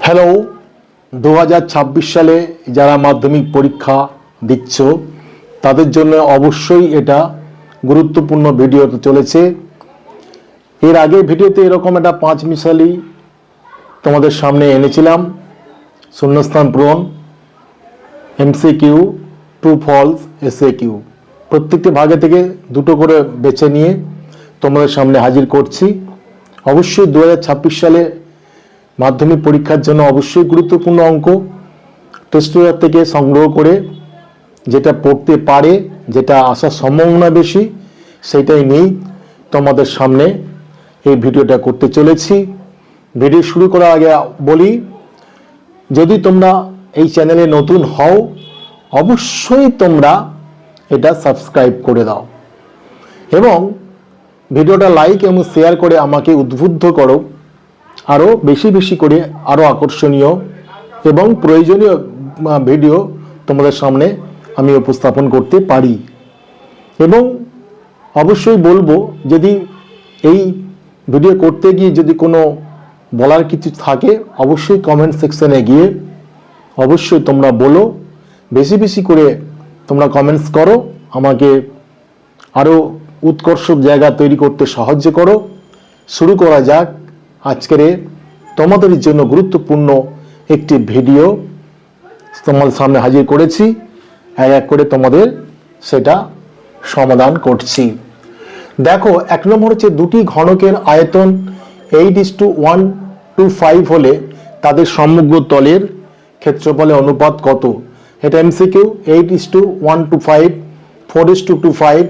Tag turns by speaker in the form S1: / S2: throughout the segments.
S1: Hello, 2026 সালে যারা মাধ্যমিক পরীক্ষা দিচ্ছ তাদের জন্য অবশ্যই এটা গুরুত্বপূর্ণ ভিডিও চলেছে। এর আগে ভিডিওতে এরকম একটা 5 মিসালি তোমাদের সামনে এনেছিলাম, শূন্যস্থান পূরণ, এমসিকিউ, ট্রু ফলস, এসএকিউ, প্রত্যেকটি ভাগে থেকে দুটো করে বেছে নিয়ে তোমাদের সামনে হাজির করছি। অবশ্যই 2026 সালে মাধ্যমিক পরীক্ষার জন্য অবশ্যই গুরুত্বপূর্ণ অঙ্ক টেস্ট পেপার থেকে সংগ্রহ করে যেটা পড়তে পারে, যেটা আসার সম্ভাবনা বেশি, সেটাই নিয়েই তোমাদের সামনে এই ভিডিওটা করতে চলেছি। ভিডিও শুরু করার আগে বলি, যদি তোমরা এই চ্যানেলে নতুন হও অবশ্যই তোমরা এটা সাবস্ক্রাইব করে দাও এবং ভিডিওটা লাইক এবং শেয়ার করে আমাকে উদ্বুদ্ধ করো আরও বেশি বেশি করে আরও আকর্ষণীয় এবং প্রয়োজনীয় ভিডিও তোমাদের সামনে আমি উপস্থাপন করতে পারি। এবং অবশ্যই বলবো, যদি এই ভিডিও করতে গিয়ে যদি কোনো বলার কিছু থাকে অবশ্যই কমেন্ট সেকশনে গিয়ে অবশ্যই তোমরা বলো, বেশি বেশি করে তোমরা কমেন্টস করো, আমাকে আরও উৎকর্ষক জায়গা তৈরি করতে সাহায্য করো। শুরু করা যাক আজকের তোমাদের জন্য গুরুত্বপূর্ণ একটি ভিডিও তোমাদের সামনে হাজির করেছি। এক এক করে তোমাদের সেটা সমাধান করছি। দেখো, 1 নম্বর হচ্ছে দুটি ঘনকের আয়তন 8:1:5 হলে তাদের সমগ্র তলের ক্ষেত্রফলের অনুপাত কত? এটা এমসিকিউ। 8:1:5, 4:2:5,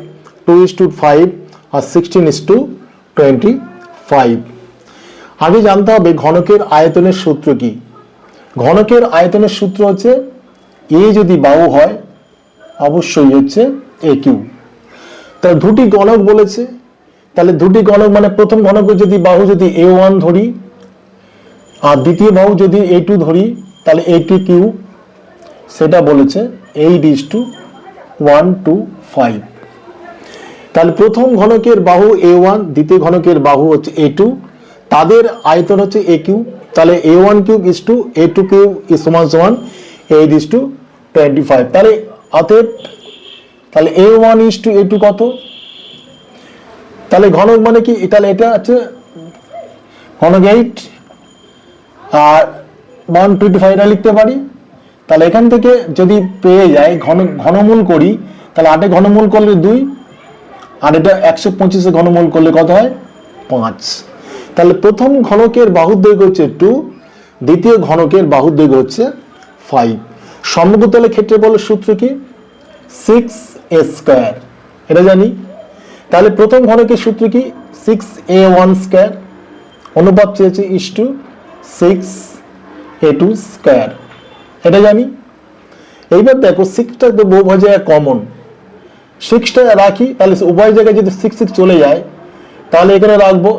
S1: 2:5 আর 16:25। আগে জানতে হবে ঘনকের আয়তনের সূত্র কি। ঘনকের আয়তনের সূত্র হচ্ছে এ যদি বাহু হয় অবশ্যই হচ্ছে এ কিউ। তাহলে দুটি গণক বলেছে, তাহলে দুটি গণক মানে প্রথম ঘনকের যদি বাহু যদি A1 ধরি আর দ্বিতীয় বাহু যদি A2 ধরি তাহলে A2 কিউ, সেটা বলেছে 8:1:5। তাহলে প্রথম ঘনকের বাহু A1, দ্বিতীয় ঘনকের বাহু হচ্ছে A2, তাদের আয়তন হচ্ছে এ কিউ। তাহলে A1 cube is to A2 cube is সমান 8:25। তাহলে অতএব তাহলে A1 ইস টু A2 কত? তাহলে ঘনক মানে কি? তাহলে এটা হচ্ছে ঘনক 8 আর 125 লিখতে পারি। তাহলে এখান থেকে যদি পেয়ে যায় ঘনমূল করি, তাহলে 8 ঘনমূল করলে 2 আর এটা 125 ঘনমূল করলে কত হয়? 5। তাহলে প্রথম ঘনকের বাহুর দৈর্ঘ্য হচ্ছে 2, দ্বিতীয় ঘনকের বাহুর দৈর্ঘ্য হচ্ছে 5। সমগ্রতলের ক্ষেত্রফলের সূত্র কি? 6a², এটা জানি। তাহলে প্রথম ঘনকের সূত্র কি? 6a1², অনুপাত চেয়েছে ইস টু 6a2², এটা জানি। এইবার দেখো 6টা তো বহু জায়গায় কমন, 6টা রাখি, তাহলে উভয় জায়গায় যদি 6 চলে যায় তাহলে এখানে রাখবো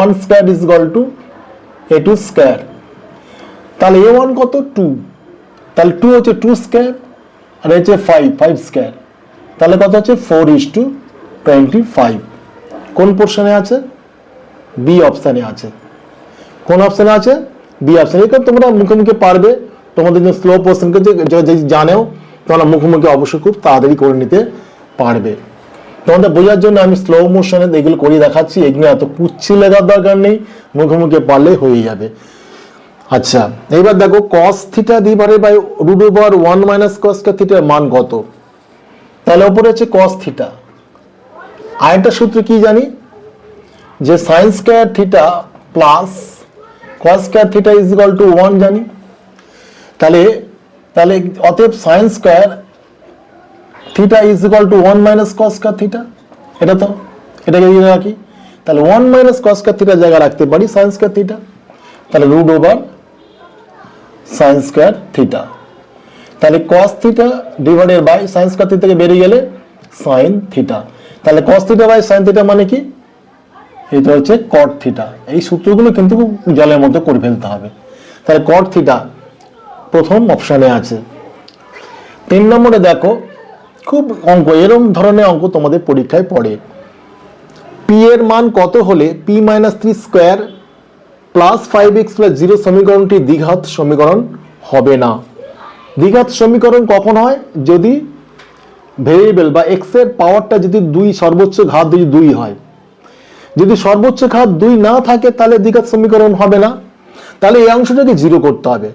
S1: 1² ইজ ইকুয়াল টু A2²। তাহলে A1 কত? 2। তাহলে 2 হচ্ছে 2² আর হচ্ছে 5² তাহলে কত হচ্ছে? 4:25। কোন পোর্শনে আছে? বি অপশানে আছে। কোন অপশানে আছে? বি অপশানে। এখানে তোমরা মুখোমুখি পারবে, তোমাদের যে স্লো পোর্শনকে যদি জানেও তোমরা মুখোমুখি অবশ্যই খুব তাড়াতাড়ি করে নিতে পারবে। তোমাদের বোঝার জন্য আমি স্লো মোশনে এগুলো করে দেখাচ্ছি, এগুলো এত কুচ্ছি লেখার দরকার নেই, মুখে পারলে হয়ে যাবে। আচ্ছা, এইবার দেখো cos θ ডিভাইডেড বাই √1 - cos θ মান কত? তাহলে উপরে হচ্ছে cos θ, আরেকটা সূত্র কি জানি যে sin² θ plus cos² θ is equal two 1 জানি। তাহলে অতএব sin² θ is equal two 1 - cos θ, এটা তো এটাকে দিয়ে রাখি। তাহলে 1 - cos θ জায়গা রাখতে পারি sin² θ, তাহলে √sin² θ। তাহলে cos θ ডিভাইডেড বাই sin² θ থেকে বেরিয়ে গেলে sin θ। তাহলে cos θ বাই sin θ মানে কি? এটা হচ্ছে cot θ। এই সূত্রগুলো কিন্তু জলের মধ্যে করে ফেলতে হবে। তাহলে cot θ প্রথম অপশানে আছে। 3 নম্বরে দেখো, খুব অঙ্ক, এরকম ধরনের অঙ্ক তোমাদের পরীক্ষায় পড়ে। পি এর মান কত হলে P - 3² প্লাস 5x প্লাস 0 সমীকরণটি দ্বিঘাত সমীকরণ হবে না। দ্বিঘাত সমীকরণ কখন হয়? যদি ভেরিয়েবল বা x এর পাওয়ারটা যদি 2, সর্বোচ্চ ঘাত যদি 2 হয়। যদি সর্বোচ্চ ঘাত 2 না থাকে তাহলে দ্বিঘাত সমীকরণ হবে না। তাহলে এই অংশটাকে 0 করতে হবে।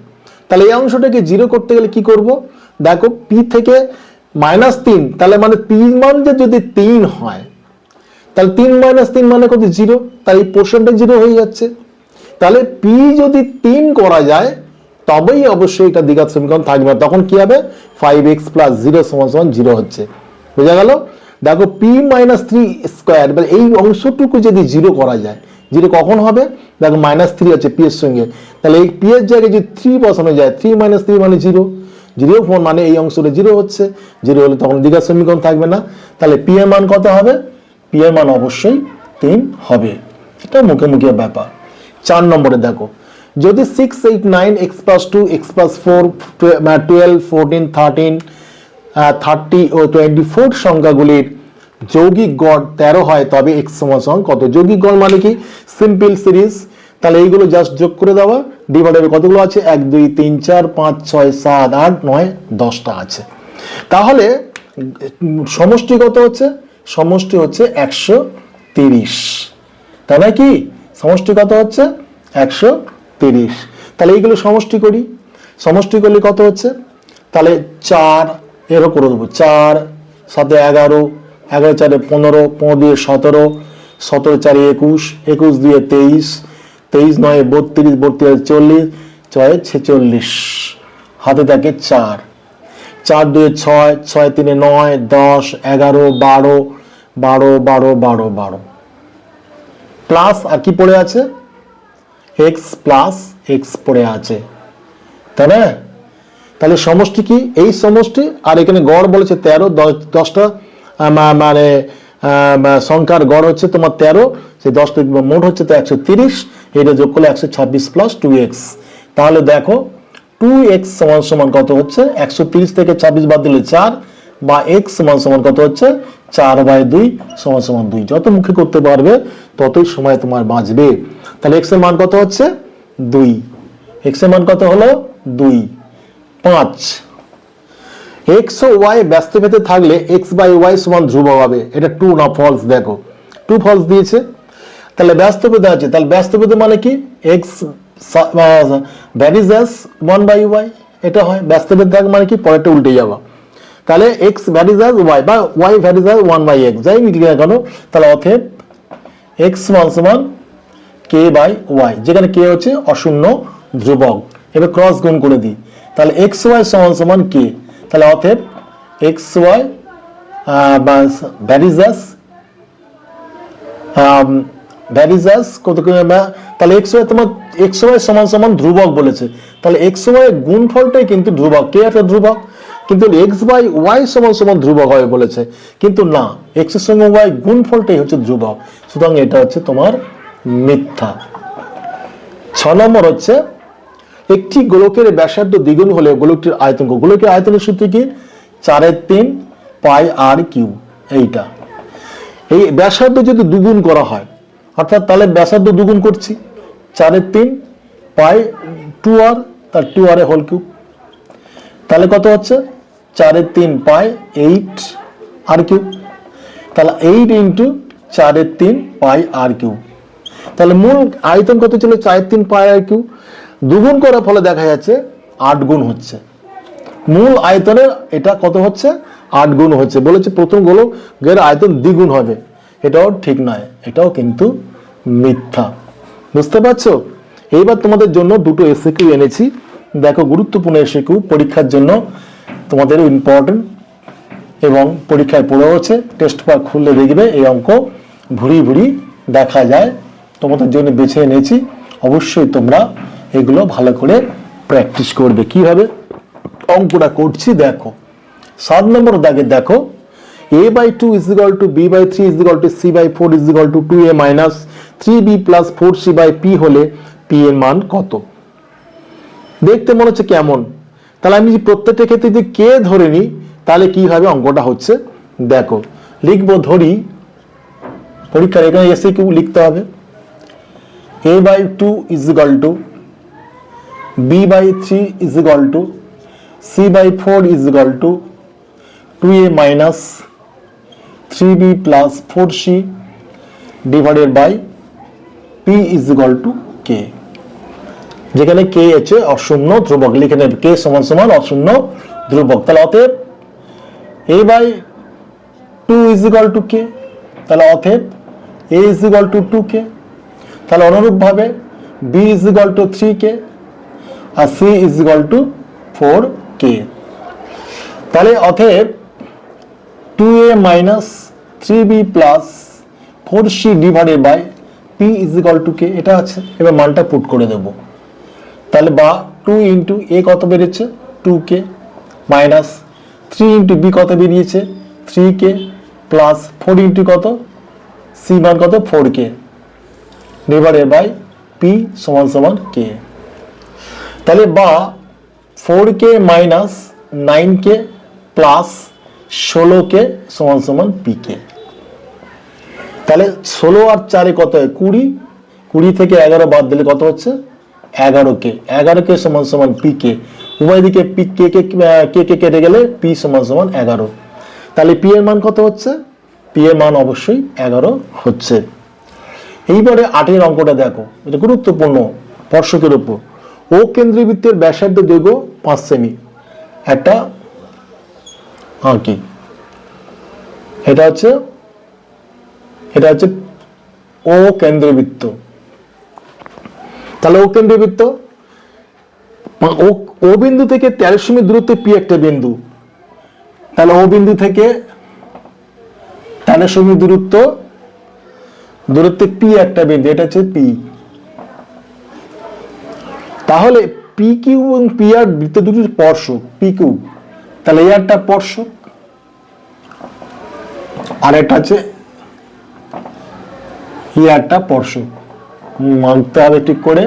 S1: তাহলে এই অংশটাকে 0 করতে গেলে কি করব? দেখো p থেকে -3, তাহলে মানে p মান যদি 3 হয় তাহলে 3 - 3 মানে কত? 0। তাই এই পোর্শনটা 0 হয়ে যাচ্ছে। তাহলে p যদি 3 করা যায় তবেই অবশ্যই এটা দ্বিঘাত সমীকরণ থাকবে না। তখন কি হবে? 5x + 0 = 0 হচ্ছে। বুঝা গেল? দেখো p - 3 স্কয়ার, এই অংশটুকু যদি 0 করা যায়, 0 কখন হবে? দেখো -3 আছে p এর সঙ্গে, তাহলে এই p এর জায়গায় যদি 3 বসানো যায়, 3 - 3 মানে 0, 0 মানে এই অংশটা 0 হচ্ছে। 0 হলে তখন দ্বিঘাত সমীকরণ থাকবে না। তাহলে p এর মান কত হবে? p এর মান অবশ্যই 3 হবে। এটা মুখোমুখি ব্যাপার। 4 নম্বরে দেখো, যদি 6, 8, 9, x + 2, x + 4, 12, 14, 13, 30 ও 24 সংখ্যাগুলির যৌগিক গড় 13 হয় তবে x সমান কত? যৌগিক গড় মানে কি? Simple series. তাহলে এইগুলো জাস্ট যোগ করে দেওয়া, ডিভাইডেড কতগুলো আছে? 1, 2, 3, 4, 5, 6, 7, 8, 9, 10টা আছে। তাহলে সমষ্টি কত হচ্ছে? সমষ্টি হচ্ছে 130। তাই না কি? সমষ্টি কত হচ্ছে? 130। তাহলে এইগুলো সমষ্টি করি, সমষ্টি করলে কত হচ্ছে? তাহলে 4 এরও করে দেবো, 4 7 11, 11 4 15, 15 2 17, 17 4 21, 21 2 23, 23 9 32, 32 40, 6 46, হাতে থাকে 4, 4 2 6, 6 3 9, 10 11 12, 12 12 12 12 প্লাস আর কি পড়ে আছে? x প্লাস x পড়ে আছে, তাই না? তাহলে সমষ্টি কি? এই সমষ্টি, আর এখানে গড় বলেছে 13, 10টা মানে সংখ্যার গড় হচ্ছে তোমার 13, সেই 10টা মোট হচ্ছে তো 130, এটা যোগ করলে 126 প্লাস 2x। তাহলে দেখো 2x সমান কত হচ্ছে? 130 থেকে 26 বাদ দিলে 4, বা x সমান কত হচ্ছে? 4/2 সমান 2। যত মুখে করতে পারবে ততই সময় তোমার বাঁচবে। তাহলে x এর মান কত হচ্ছে? 2। x এর মান কত হলো? 2। 5। x ও y ব্যস্ত ভেদে থাকলে x/y সমান ধ্রুবক হবে। এটা ট্রু না ফলস? দেখো ট্রু ফলস দিয়েছে। তাহলে ব্যস্ত ভেদে আছে, তাহলে ব্যস্ত ভেদে মানে কি? x ভ্যারিজ অ্যাজ 1/y, এটা হয়। ব্যস্ত ভেদে থাকে মানে কি? পরেরটা উল্টে যাওয়া। তাহলে x ভ্যারিজ অ্যাজ y বা y ভ্যারিজ অ্যাজ 1/x, যাই লিখি না কেন। তাহলে অতএব x সমান k/y, যেখানে k হচ্ছে অশূন্য ধ্রুবক। এবার ক্রস গুণ করে দিই, তাহলে xy সমান k। তাহলে অতএব xy ভ্যারিজাস কত করে? তাহলে xy তোমার xy সমান ধ্রুবক বলেছে, তাহলে xy এর গুণফলটাই কিন্তু ধ্রুবক। কে একটা ধ্রুবক, কিন্তু x/y সমান ধ্রুবক হবে বলেছে, কিন্তু না, x এর সঙ্গে y গুণফলটাই হচ্ছে ধ্রুবক। সুতরাং এটা হচ্ছে তোমার মিথ্যা। 6 নম্বর হচ্ছে, একটি গোলকের ব্যাসার্ধ দ্বিগুণ হলে গোলকটির আয়তন। গোলকের আয়তনের সূত্র কি? 4/3 পাই আর কিউ। এইটা, এই ব্যাসার্ধ যদি দুগুণ করা হয়, অর্থাৎ তাহলে ব্যাসার্ধ দুগুণ করছি, 4/3 পাই 2r, তার 2r এর হোল কিউব। তাহলে কত হচ্ছে? 4/3 পাই 8 আর কিউব। তাহলে 8 ইন্টু 4/3 পাই আর কিউব। তাহলে মূল আয়তন কত ছিল? 4/3 পাই আর কিউব। দুগুণ করার ফলে দেখা যাচ্ছে 8 গুণ হচ্ছে। মূল আয়তনের এটা কত হচ্ছে? 8 গুণ হচ্ছে। বলেছে প্রথম গোলকের আয়তন দ্বিগুণ হবে, এটাও ঠিক নয়, এটাও কিন্তু মিথ্যা। বুঝতে পারছো? এইবার তোমাদের জন্য দুটো এসএকিউ এনেছি। দেখো, গুরুত্বপূর্ণ এসএকিউ, পরীক্ষার জন্য তোমাদের ইম্পর্টেন্ট, এবং পরীক্ষায় পড়েও আছে। টেস্ট পেপার খুললে দেখবে এই অঙ্ক ভুরি ভুরি দেখা যায়। তোমাদের জন্য বেছে এনেছি, অবশ্যই তোমরা এগুলো ভালো করে প্র্যাকটিস করবে। কিভাবে অঙ্কটা করছি দেখো। 7 নম্বর দাগে দেখো, a/2 = b/3 = c/4 = 2a - 3b + 4c/p হলে p এর মান কত? দেখতে মনে হচ্ছে কেমন? তাহলে আমি প্রত্যেকটা ক্ষেত্রে যদি কে ধরে নিই তাহলে কিভাবে অঙ্কটা হচ্ছে দেখো। লিখবো, ধরি পরীক্ষার এখানে এসে কেউ লিখতে হবে। a/2 is equal to b/3 is equal to c/4 is equal to 2a minus 3b plus 4c divided by p is equal to k, যেখানে k হচ্ছে অশূন্য ধ্রুবক, লিখে নেব k সমান সমান অশূন্য ধ্রুবক। তাহলে অতএব a/2 is equal to k, তাহলে অতএব a is equal to 2k, তাহলে অনুরূপভাবে b is equal to 3k R c is equal to 4k। তাহলে অতএব 2a minus 3b plus 4c divided by p is equal to k, এটা আছে। এবার মানটা পুট করে দেব, তাহলে বা 2 ইন্টু a কত বেরিয়েছে 2k মাইনাস 3 ইন্টু b কত বেরিয়েছে 3k প্লাস 4 ইন্টু কত c মান কত 4k ডিভাইডেড বাই p সমান সমান k। তাহলে বা 4k minus 9k plus 16k সমান সমান pk। তাহলে 16 আর 4 কত হয় 20, 20 থেকে 11 বাদ দিলে কত হচ্ছে 11k, 11k সমান সমান pk। উভয় দিকে কে কেটে গেলে p সমান সমান 11। তাহলে p এর মান কত হচ্ছে, p এর মান অবশ্যই 11 হচ্ছে। এইবারে 8 অঙ্কটা দেখো, এটা গুরুত্বপূর্ণ স্পর্শকের উপর। ও কেন্দ্রবৃত্তের ব্যাসার্ধ দৈর্ঘ্য 5 সেমি, একটা কি এটা হচ্ছে ও কেন্দ্রবৃত্ত। তাহলে ও কেন্দ্রবৃত্ত ও বিন্দু থেকে 13 সেমি দূরত্বে পি একটা বিন্দু, তাহলে ও বিন্দু থেকে 13 সেমি দূরত্বে পি একটা বিন্দু, এটা হচ্ছে পি। তাহলে পি কিউ এবং পি আর বৃত্ত দুটির স্পর্শক পি কিউ, তাহলে এই একটা স্পর্শক আর একটা আছে এই একটা স্পর্শক, মানতে হবে ঠিক করে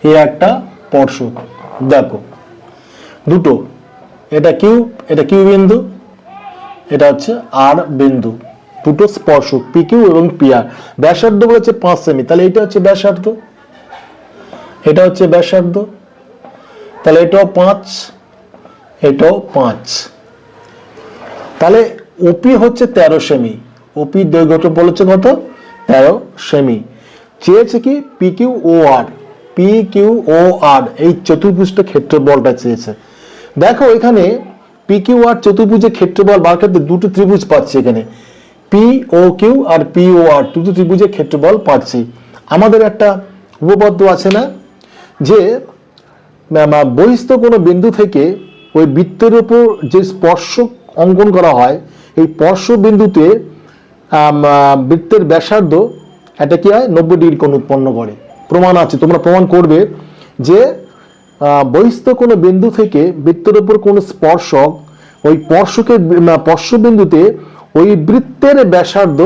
S1: এই একটা স্পর্শক। দেখো দুটো, এটা কিউ বিন্দু, এটা হচ্ছে আর বিন্দু, দুটো স্পর্শক পি কিউ এবং পি আর। ব্যাসার্ধ বলেছে 5 সেমি, তাহলে এটা হচ্ছে ব্যাসার্ধ, এটা হচ্ছে ব্যাসার্ধ, তাহলে এটাও 5, এটাও 5। তাহলে ওপি হচ্ছে 13 সেমি, ওপি দৈর্ঘ্যটা বলেছে কত 13 সেমি। চেয়েছে কি পি কিউ ও আর, পি কিউ ও আর এই চতুর্ভুজটা ক্ষেত্রফলটা চেয়েছে। দেখো এখানে পি কিউ আর চতুর্ভুজের ক্ষেত্রফল বার করতে দুটো ত্রিভুজ পাচ্ছি, এখানে P O Q R P ও আর দুটো ত্রিভুজের ক্ষেত্রফল পাচ্ছি। আমাদের একটা উপপাদ্য আছে না, যে বহিস্থ কোনো বিন্দু থেকে ওই বৃত্তের উপর যে স্পর্শক অঙ্কন করা হয়, এই স্পর্শ বিন্দুতে বৃত্তের ব্যাসার্ধ এটা কি হয় 90 ডিগ্রি কোণ উৎপন্ন করে। প্রমাণ আছে, তোমরা প্রমাণ করবে যে বহিস্থ কোনো বিন্দু থেকে বৃত্তের উপর কোনো স্পর্শক ওই স্পর্শ বিন্দুতে ওই বৃত্তের ব্যাসার্ধ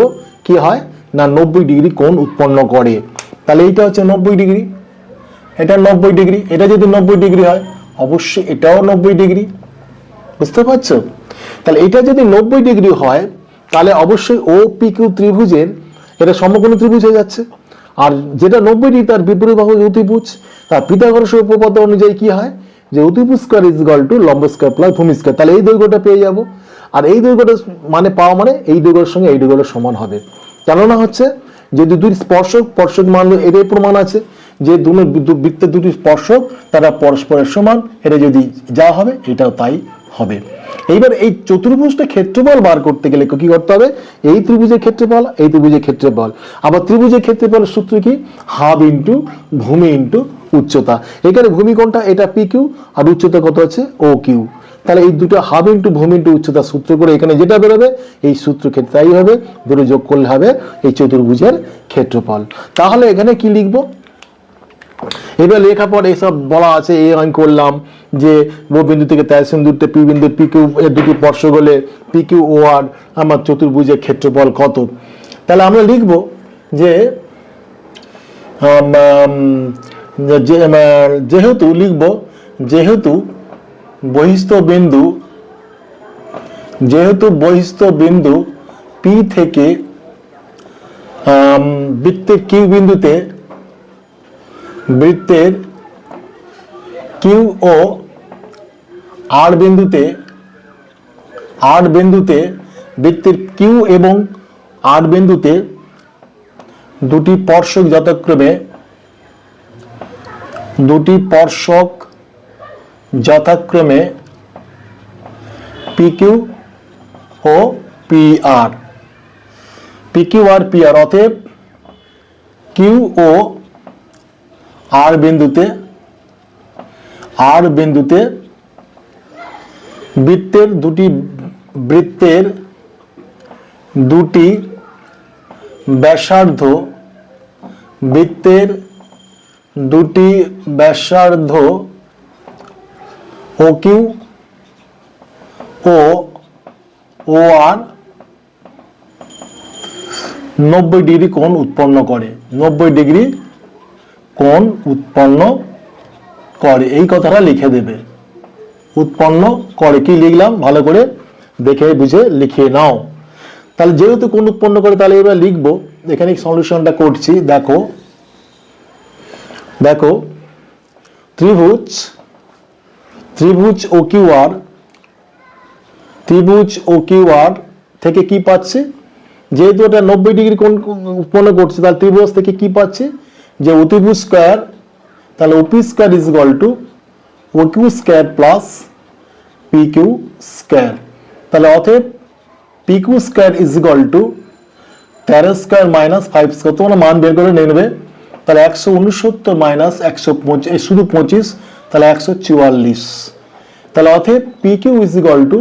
S1: কি হয় না 90 ডিগ্রি কোণ উৎপন্ন করে। তাহলে এইটা হচ্ছে 90 ডিগ্রি, এটা 90 ডিগ্রি, এটা যদি 90 ডিগ্রি হয় অবশ্যই এটাও 90 ডিগ্রি, বুঝতে পারছো? তাহলে এটা যদি 90 ডিগ্রি হয় তাহলে অবশ্যই ও পি কিউ ত্রিভুজের এটা সমকোণী ত্রিভুজ হয়ে যাচ্ছে। আর যেটা 90 ডিগ্রি তার বিপরীত বাহু অতিভুজ। তার পিথাগোরাসের উপপাদ্য অনুযায়ী কি হয় যে অতিভুজ স্কয়ার ইজ ইকুয়াল টু লম্ব স্কয়ার প্লাস ভূমি স্কয়ার। তাহলে এই দৈর্ঘ্যটা পেয়ে যাব, আর এই দৈর্ঘ্যটা মানে পাওয়া মানে এই দৈর্ঘ্যের সঙ্গে এই দৈর্ঘ্যের সমান হবে। কেননা হচ্ছে যদি দুই স্পর্শক মান এটাই প্রমাণ আছে যে বৃত্তের দুটি স্পর্শক তারা পরস্পরের সমান, এটা যদি যা হবে এটাও তাই হবে। এইবার এই চতুর্ভুজটা ক্ষেত্রফল বার করতে গেলে কি করতে হবে, এই ত্রিভুজের ক্ষেত্রফল এই ত্রিভুজের ক্ষেত্রফল, আবার ত্রিভুজের ক্ষেত্রফলের সূত্র কি হাফ ইন্টু ভূমি ইন্টু উচ্চতা। এখানে ভূমি কোণটা এটা পি কিউ আর উচ্চতা কত আছে ও কিউ। তাহলে এই দুটো হাফ ইন্টু ভূমি ইন্টু উচ্চতা সূত্র করে এখানে যেটা বেরোবে এই সূত্র ক্ষেত্রে তাই হবে, দুটো যোগ করলে হবে এই চতুর্ভুজের ক্ষেত্রফল। তাহলে এখানে কি লিখবো, এবার লেখার পর এইসব বলা আছে, এই আমি করলাম যে ও বিন্দু থেকে 13 সেমি দূরত্বে পি বিন্দু পি কিউ এর দুটি স্পর্শক হলে পি কিউ ও আর আমার চতুর্ভুজের ক্ষেত্রফল কত। তাহলে আমরা লিখব যে যেহেতু বহিস্থ বিন্দু পি থেকে বৃত্তের কিউ বিন্দুতে বৃত্তের কিউ ও আর বিন্দুতে বৃত্তের কিউ এবং আর বিন্দুতে দুটি স্পর্শক যথাক্রমে PQ ও PR। PQ আর PR, অতএব কিউ ও আর বিন্দুতে বৃত্তের দুটি ব্যাসার্ধ OQ ও OR 90 ডিগ্রি কোণ উৎপন্ন করে। 90 ডিগ্রি কোণ উৎপন্ন করে, এই কথাটা লিখে দেবে। উৎপন্ন করে কি লিখলাম ভালো করে দেখে বুঝে লিখে নাও। তাহলে যেহেতু কোণ উৎপন্ন করে তাহলে এবার লিখবো, এখানে সলিউশনটা করছি। দেখো ত্রিভুজ OQR থেকে কি পাচ্ছে, যেহেতু এটা 90 ডিগ্রি কোণ উৎপন্ন করছে তাহলে ত্রিভুজ থেকে কি পাচ্ছে, যে অতিভুজ স্কয়ার, তাহলে OP square is equal two OQ square plus PQ square. তাহলে অতএব PQ square is equal two 13 square minus 5 square, তোমরা মান বের করে নিয়ে নেবে। তাহলে 169 মাইনাস 125 শুধু 25, তাহলে 144। তাহলে অতএব PQ is equal to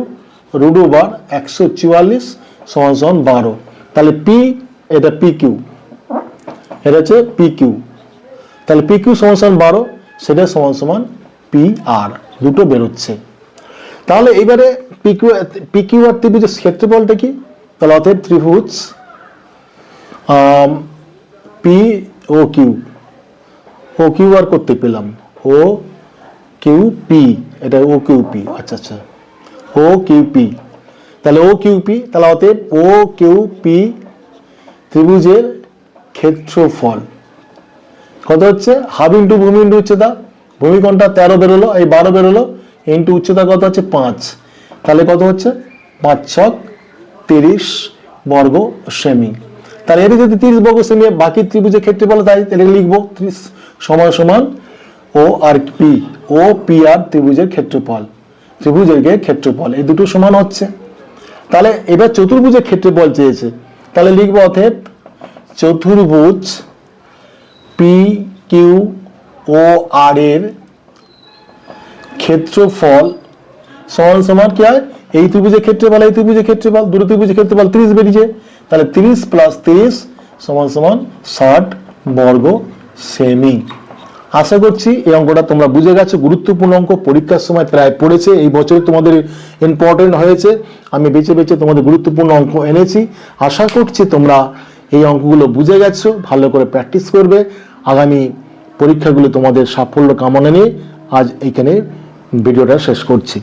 S1: root over 144 সমান 12। তাহলে P এটা PQ, এটা হচ্ছে PQ, তাহলে PQ সমান 12, সেটা সমান PR, দুটো বেরোচ্ছে। তাহলে এবারে PQ আর ত্রিভুজের ক্ষেত্রফলটা কি, তাহলে অতএব ত্রিভুজ OQR করতে পেলাম OQP, এটা OQP, আচ্ছা OQP, তাহলে OQP, তাহলে অতএব OQP ত্রিভুজের ক্ষেত্রফল কত হচ্ছে, হাফ ইন্টু ভূমি ইন্টু উচ্চতা, ভূমি কোণটা 13 বেরোলো, এই 12 বেরোলো, ইন্টু উচ্চতা কত হচ্ছে 5, তাহলে কত হচ্ছে 5 ছক 30 বর্গ সেমি। তাহলে এটা যদি 30 বর্গ সেমি বাকি ত্রিভুজের ক্ষেত্রফল, তাই এটা লিখবো 30 সমান OPR ত্রিভুজের ক্ষেত্রফল, এই দুটো সমান হচ্ছে। তাহলে এবার চতুর্ভুজের ক্ষেত্রফল চেয়েছে, তাহলে লিখবো অতএব চতুর্ভুজ PQOR এর ক্ষেত্রফল সমান কি হয়, এই ত্রিভুজের ক্ষেত্রফল দুটো ত্রিভুজের ক্ষেত্রফল 30 বেরিয়েছে, তাহলে 30 প্লাস 30 সমান 60 বর্গ সেমি। আশা করছি এই অঙ্কটা তোমরা বুঝে গেছো, গুরুত্বপূর্ণ অঙ্ক, পরীক্ষার সময় প্রায় পড়েছে, এই বছর তোমাদের ইম্পর্টেন্ট হয়েছে। আমি বেছে তোমাদের গুরুত্বপূর্ণ অঙ্ক এনেছি, আশা করছি তোমরা এই অঙ্কগুলো বুঝে গেছো, ভালো করে প্র্যাকটিস করবে। আগামী পরীক্ষাগুলো তোমাদের সাফল্য কামনা নিয়ে আজ এইখানে ভিডিওটা শেষ করছি।